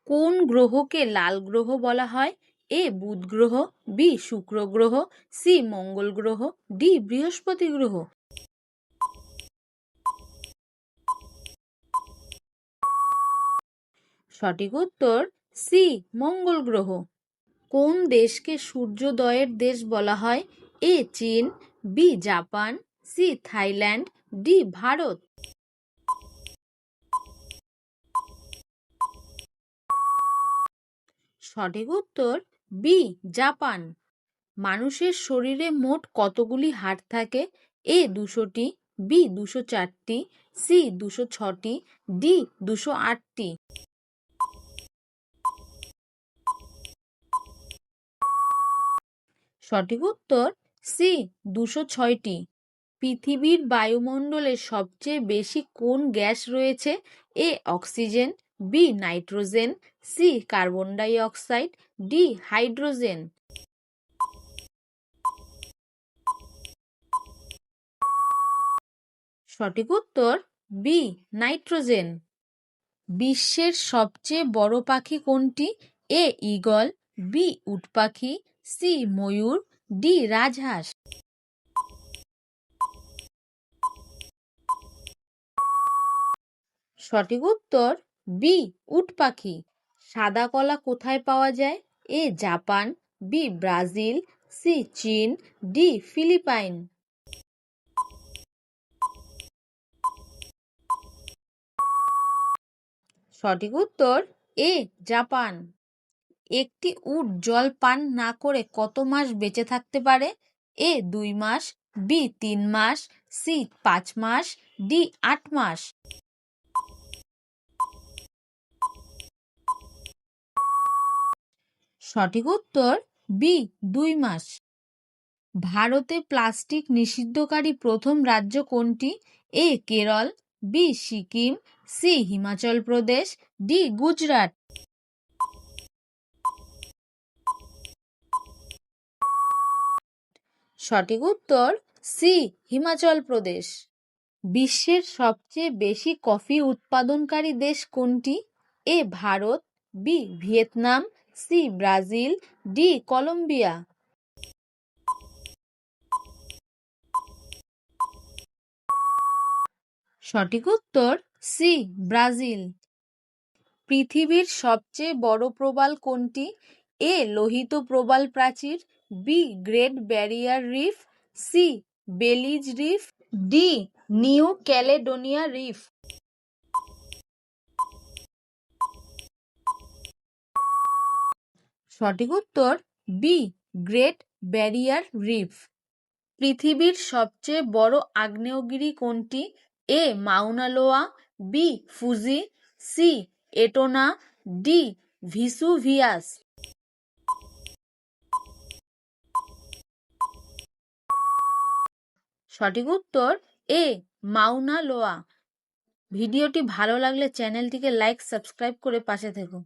কোন গ্রহকে লাল গ্রহ বলা হয়? এ বুধ গ্রহ, বি শুক্র গ্রহ, সি মঙ্গল গ্রহ, ডি বৃহস্পতি গ্রহ। সঠিক উত্তর সি মঙ্গল গ্রহ। কোন দেশকে সূর্যোদয়ের দেশ বলা হয়? এ চীন, B Japan, C Thailand, D Bharat. সঠিক উত্তর বি জাপান। মানুষের শরীরে মোট কতগুলি হাড় থাকে? এ 200টি, বি 204টি, সি 206টি, ডি 208টি। সঠিক উত্তর সি 206টি। পৃথিবীর বায়ুমণ্ডলে সবচেয়ে বেশি কোন গ্যাস রয়েছে? A oxygen, B nitrogen, C carbon dioxide, D hydrogen. সঠিক উত্তর বি নাইট্রোজেন। বিশ্বের সবচেয়ে বড় পাখি কোনটি? এ ঈগল, বি উট পাখি, সি ময়ূর, ডি রাজহাঁস। সঠিক উত্তর বি উট পাখি। সাদা কলা কোথায় পাওয়া যায়? A Japan, B Brazil, C চীন, ডি ফিলিপাইন। সঠিক উত্তর এ জাপান। একটি উট জল পান না করে কত মাস বেঁচে থাকতে পারে? এ 2 মাস, বি 3 মাস, সি 5 মাস, ডি 8 মাস। সঠিক উত্তর বি 2 মাস। ভারতে প্লাস্টিক নিষিদ্ধকারী প্রথম রাজ্য কোনটি? এ Kerala, B Sikkim, C Himachal Pradesh, D Gujarat. সঠিক উত্তর সি হিমাচল প্রদেশ। বিশ্বের সবচেয়ে বেশি কফি উৎপাদনকারী দেশ কোনটি? A Bharat, B Vietnam, C Brazil, D Colombia. সঠিক উত্তর সি ব্রাজিল। পৃথিবীর সবচেয়ে বড় প্রবাল কোনটি? এ লোহিত প্রবাল প্রাচীর, B great barrier reef, C Belize reef, D New Caledonia reef. সঠিক উত্তর বি গ্রেট ব্যারিয়ার রিফ। পৃথিবীর সবচেয়ে বড় আগ্নেয়গিরি কোনটি? A Mauna Loa, B Fuji, C Etna, D Vesuvius. সঠিক উত্তর এ মাউনা লোয়া। ভিডিওটি ভালো লাগলে চ্যানেলটিকে লাইক সাবস্ক্রাইব করে পাশে থেকো।